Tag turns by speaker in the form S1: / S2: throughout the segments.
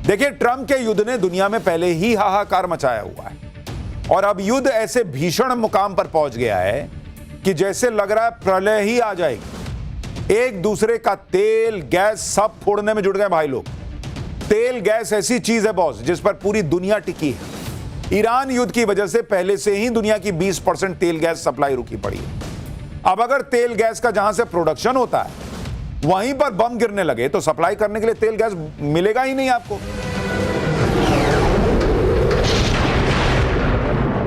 S1: देखिए, ट्रंप के युद्ध ने दुनिया में पहले ही हाहाकार मचाया हुआ है और अब युद्ध ऐसे भीषण मुकाम पर पहुंच गया है कि जैसे लग रहा है प्रलय ही आ जाएगी। एक दूसरे का तेल गैस सब फोड़ने में जुट गए भाई लोग। तेल गैस ऐसी चीज है बॉस जिस पर पूरी दुनिया टिकी है। ईरान युद्ध की वजह से पहले से ही दुनिया की 20% तेल गैस सप्लाई रुकी पड़ी है। अब अगर तेल गैस का जहां से प्रोडक्शन होता है वहीं पर बम गिरने लगे तो सप्लाई करने के लिए तेल गैस मिलेगा ही नहीं आपको।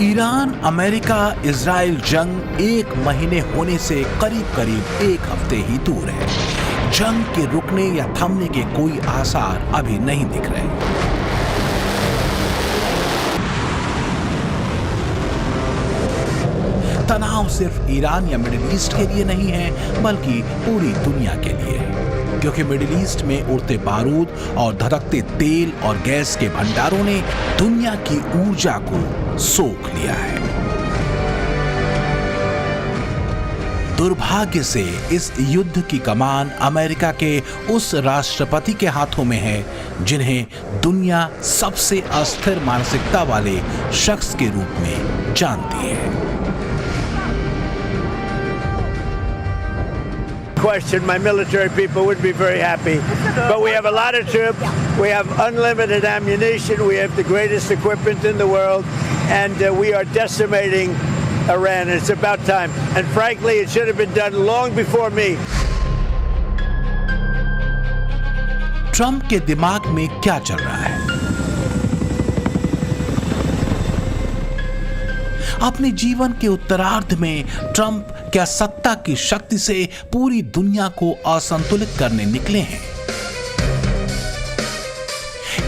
S2: ईरान अमेरिका इजराइल जंग 1 महीने होने से करीब करीब 1 हफ्ते ही दूर है। जंग के रुकने या थमने के कोई आसार अभी नहीं दिख रहे। तनाव सिर्फ ईरान या मिडिल ईस्ट के लिए नहीं है बल्कि पूरी दुनिया के लिए है, क्योंकि मिडिल ईस्ट में उड़ते बारूद और धधकते तेल और गैस के भंडारों ने दुनिया की ऊर्जा को सोख लिया है। दुर्भाग्य से इस युद्ध की कमान अमेरिका के उस राष्ट्रपति के हाथों में है जिन्हें दुनिया सबसे अस्थिर मानसिकता वाले शख्स के रूप में जानती है।
S3: Question, my military people would be very happy, but we have a lot of troops, we have unlimited ammunition, we have the greatest equipment in the world, and we are decimating Iran. It's about time, and frankly it should have been done long before me.
S2: Trump के दिमाग में क्या चल रहा है? अपने जीवन के उत्तरार्ध में ट्रंप क्या सत्ता की शक्ति से पूरी दुनिया को असंतुलित करने निकले हैं?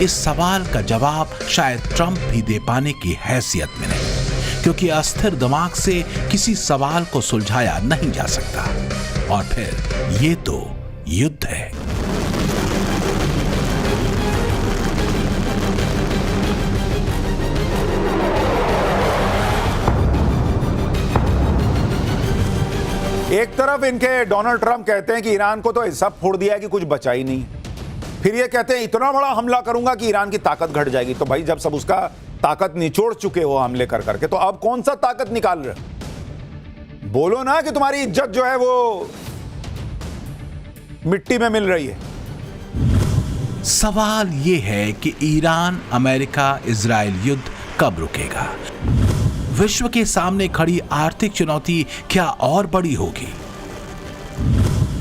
S2: इस सवाल का जवाब शायद ट्रंप भी दे पाने की हैसियत में नहीं, क्योंकि अस्थिर दिमाग से किसी सवाल को सुलझाया नहीं जा सकता। और फिर ये तो युद्ध है।
S1: एक तरफ इनके डोनाल्ड ट्रंप कहते हैं कि ईरान को तो सब फोड़ दिया है कि कुछ बचा ही नहीं। फिर ये कहते हैं इतना बड़ा हमला करूंगा कि ईरान की ताकत घट जाएगी। तो भाई जब सब उसका ताकत निचोड़ चुके हो हमले कर करके, तो अब कौन सा ताकत निकाल रहे हो? बोलो ना कि तुम्हारी इज्जत जो है वो मिट्टी में मिल रही है।
S2: सवाल ये है कि ईरान अमेरिका इजराइल युद्ध कब रुकेगा? विश्व के सामने खड़ी आर्थिक चुनौती क्या और बड़ी होगी?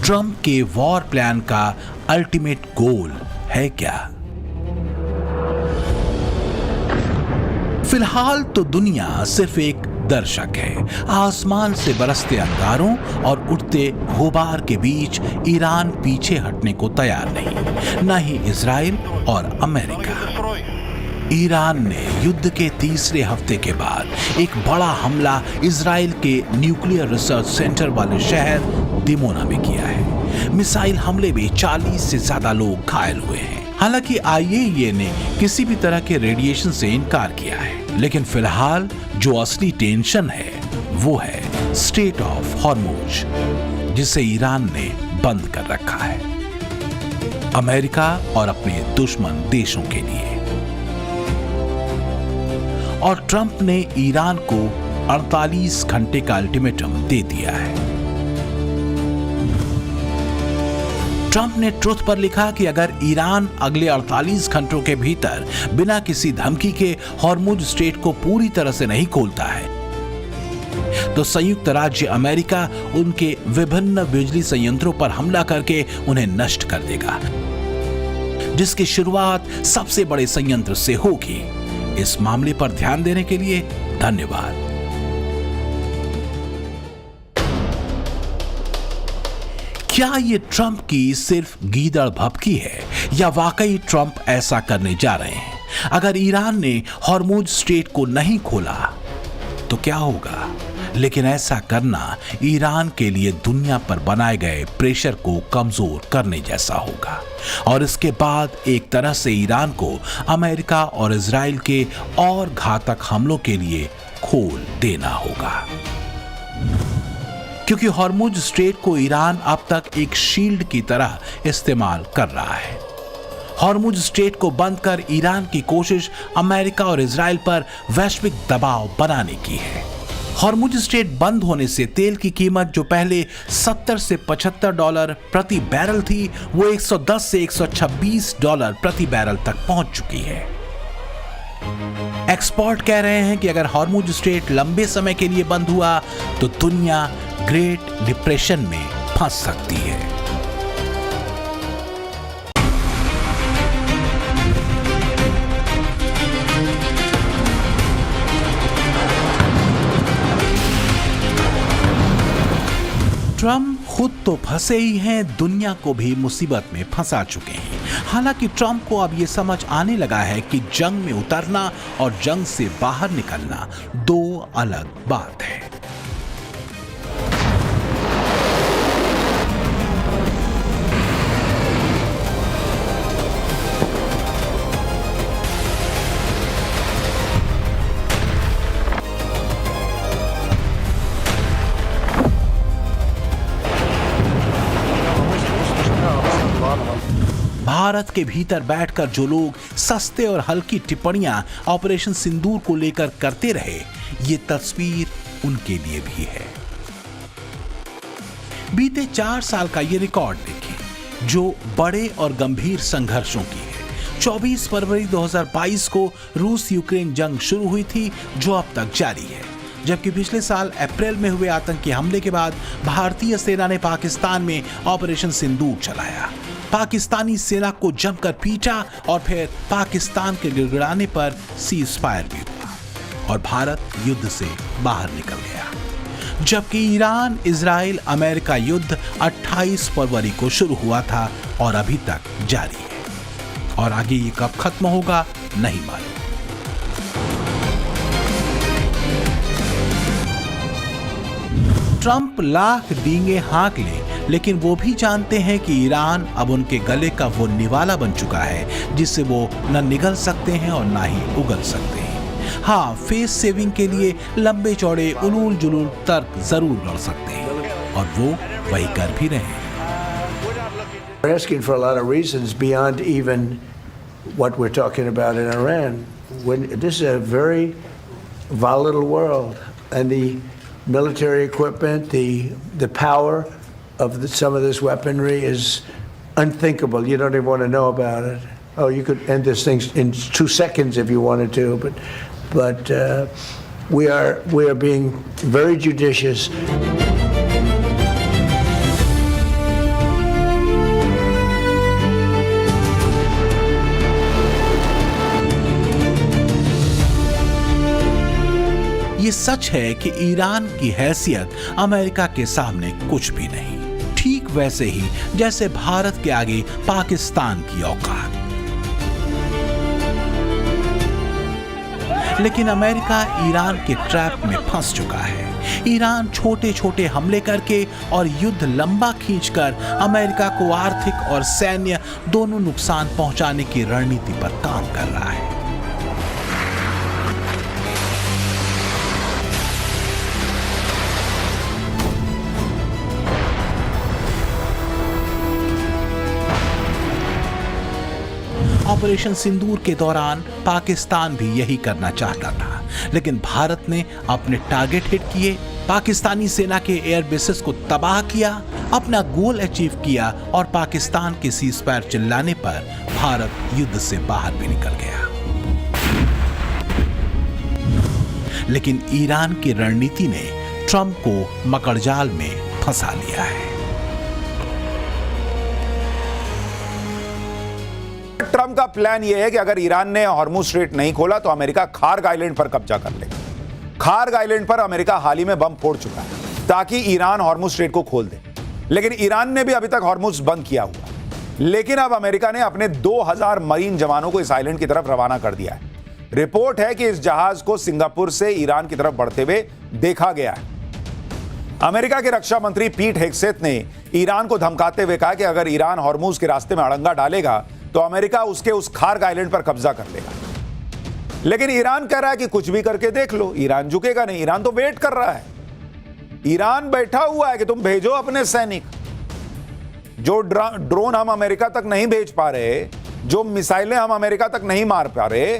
S2: ट्रंप के वॉर प्लान का अल्टीमेट गोल है क्या? फिलहाल तो दुनिया सिर्फ एक दर्शक है। आसमान से बरसते अंगारों और उठते गुबार के बीच ईरान पीछे हटने को तैयार नहीं, न ही इजराइल और अमेरिका। ईरान ने युद्ध के तीसरे हफ्ते के बाद एक बड़ा हमला इजराइल के न्यूक्लियर रिसर्च सेंटर वाले शहर दिमोना में किया है। मिसाइल हमले में 40 से ज्यादा लोग घायल हुए हैं। हालांकि आईएईए ने किसी भी तरह के रेडिएशन से इनकार किया है, लेकिन फिलहाल जो असली टेंशन है वो है स्ट्रेट ऑफ हॉर्मुज, जिसे ईरान ने बंद कर रखा है अमेरिका और अपने दुश्मन देशों के लिए। और ट्रंप ने ईरान को 48 घंटे का अल्टीमेटम दे दिया है। ट्रंप ने ट्रुथ पर लिखा कि अगर ईरान अगले 48 घंटों के भीतर बिना किसी धमकी के हॉर्मुज स्ट्रेट को पूरी तरह से नहीं खोलता है तो संयुक्त राज्य अमेरिका उनके विभिन्न बिजली संयंत्रों पर हमला करके उन्हें नष्ट कर देगा, जिसकी शुरुआत सबसे बड़े संयंत्र से होगी। इस मामले पर ध्यान देने के लिए धन्यवाद। क्या ये ट्रंप की सिर्फ गीदड़ भभकी है या वाकई ट्रंप ऐसा करने जा रहे हैं? अगर ईरान ने हॉर्मुज स्ट्रेट को नहीं खोला तो क्या होगा? लेकिन ऐसा करना ईरान के लिए दुनिया पर बनाए गए प्रेशर को कमजोर करने जैसा होगा और इसके बाद एक तरह से ईरान को अमेरिका और इजराइल के और घातक हमलों के लिए खोल देना होगा, क्योंकि हॉर्मुज स्ट्रेट को ईरान अब तक एक शील्ड की तरह इस्तेमाल कर रहा है। हॉर्मुज स्ट्रेट को बंद कर ईरान की कोशिश अमेरिका और इजराइल पर वैश्विक दबाव बनाने की है। हॉर्मुज स्ट्रेट बंद होने से तेल की कीमत जो पहले 70 से $75 प्रति बैरल थी, वो 110 से $126 प्रति बैरल तक पहुंच चुकी है। एक्सपर्ट कह रहे हैं कि अगर हॉर्मुज स्ट्रेट लंबे समय के लिए बंद हुआ तो दुनिया ग्रेट डिप्रेशन में फंस सकती है। ट्रम्प खुद तो फंसे ही हैं, दुनिया को भी मुसीबत में फंसा चुके हैं। हालांकि ट्रम्प को अब यह समझ आने लगा है कि जंग में उतरना और जंग से बाहर निकलना दो अलग बात है। भारत के भीतर बैठकर जो लोग सस्ते और हल्की टिप्पणियां ऑपरेशन सिंदूर को लेकर करते रहे, ये तस्वीर उनके लिए भी है। बीते 4 साल का ये रिकॉर्ड देखें जो बड़े और गंभीर संघर्षों की है। 24 फरवरी 2022 को रूस यूक्रेन जंग शुरू हुई थी जो अब तक जारी है, जबकि पिछले साल अप्रैल में हुए आतंकी हमले के बाद भारतीय सेना ने पाकिस्तान में ऑपरेशन सिंदूर चलाया। पाकिस्तानी सेना को जमकर पीटा और फिर पाकिस्तान के गिड़गिड़ाने पर सीज फायर भी हुआ और भारत युद्ध से बाहर निकल गया। जबकि ईरान इजराइल अमेरिका युद्ध 28 फरवरी को शुरू हुआ था और अभी तक जारी है, और आगे ये कब खत्म होगा नहीं मालूम। ट्रंप लाख डींगे हाँक ले, लेकिन वो भी जानते हैं कि ईरान अब उनके गले का वो निवाला बन चुका है जिससे वो न निगल सकते हैं और ना ही उगल सकते हैं। हाँ, फेस सेविंग के लिए लंबे चौड़े उलूल जुलूल तर्क जरूर लड़ सकते हैं और वो वही कर भी रहे हैं।
S3: We're asking for a lot of reasons beyond even what we're talking about in Iran. This is a very volatile world, and the military equipment, the power of some of this weaponry is unthinkable. You don't even want to know about it. Oh, you could end this thing in 2 seconds if you wanted to, but we are being very judicious.
S2: ये सच है कि Iran की हैसियत America के सामने कुछ भी नहीं, ठीक वैसे ही जैसे भारत के आगे पाकिस्तान की औकात। लेकिन अमेरिका ईरान के ट्रैप में फंस चुका है। ईरान छोटे छोटे हमले करके और युद्ध लंबा खींचकर अमेरिका को आर्थिक और सैन्य दोनों नुकसान पहुंचाने की रणनीति पर काम कर रहा है। ऑपरेशन सिंदूर के दौरान पाकिस्तान भी यही करना चाहता था, लेकिन भारत ने अपने टारगेट हिट किए, पाकिस्तानी सेना के एयर बेसेस को तबाह किया, अपना गोल अचीव किया और पाकिस्तान के सीज फायर चिल्लाने पर भारत युद्ध से बाहर भी निकल गया। लेकिन ईरान की रणनीति ने ट्रंप को मकड़जाल में फंसा लिया है।
S1: ट्रंप का प्लान यह है कि अगर ईरान ने हॉर्मुज स्ट्रेट नहीं खोला तो अमेरिका खार्ग आइलैंड पर कब्जा कर लेगा। खार्ग आइलैंड पर अमेरिका हाल ही में बम फोड़ चुका है ताकि ईरान हॉर्मुज स्ट्रेट को खोल दे, लेकिन ईरान ने भी अभी तक हॉर्मुज बंद किया हुआ। लेकिन अब अमेरिका ने अपने 2000 मरीन जवानों को इस आइलैंड की तरफ रवाना कर दिया है। रिपोर्ट है कि इस जहाज को सिंगापुर से ईरान की तरफ बढ़ते हुए देखा गया है। अमेरिका के रक्षा मंत्री पीट हेग्सेथ ने ईरान को धमकाते हुए कहा कि अगर ईरान हॉर्मुज के रास्ते में अड़ंगा डालेगा तो अमेरिका उसके उस खार्ग आइलैंड पर कब्जा कर लेगा। लेकिन ईरान कह रहा है कि कुछ भी करके देख लो, ईरान झुकेगा नहीं। ईरान तो वेट कर रहा है, ईरान बैठा हुआ है कि तुम भेजो अपने सैनिक। जो ड्रोन हम अमेरिका तक नहीं भेज पा रहे, जो मिसाइलें हम अमेरिका तक नहीं मार पा रहे,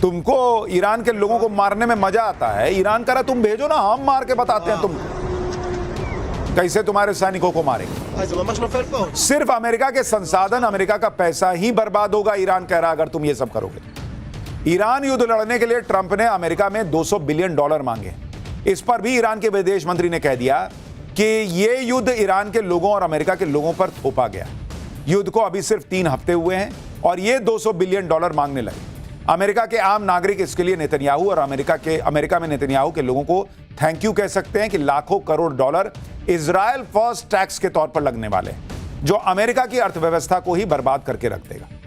S1: तुमको ईरान के लोगों को मारने में मजा आता है। ईरान कह रहा तुम भेजो ना, हम मार के बताते हैं तुमको कैसे तुम्हारे सैनिकों को मारेंगे। सिर्फ अमेरिका के संसाधन, अमेरिका का पैसा ही बर्बाद होगा, ईरान कह रहा अगर तुम ये सब करोगे। ईरान युद्ध लड़ने के लिए ट्रंप ने अमेरिका में $200 बिलियन मांगे। इस पर भी ईरान के विदेश मंत्री ने कह दिया कि ये युद्ध ईरान के लोगों और अमेरिका के लोगों पर थोपा गया। युद्ध को अभी सिर्फ 3 हफ्ते हुए हैं और ये $200 बिलियन मांगने लगे। अमेरिका के आम नागरिक इसके लिए नेतन्याहू और अमेरिका में नेतन्याहू के लोगों को थैंक यू कह सकते हैं कि लाखों crore dollar Israel first tax के तौर पर लगने वाले, जो अमेरिका की अर्थव्यवस्था को ही बर्बाद करके रख देगा।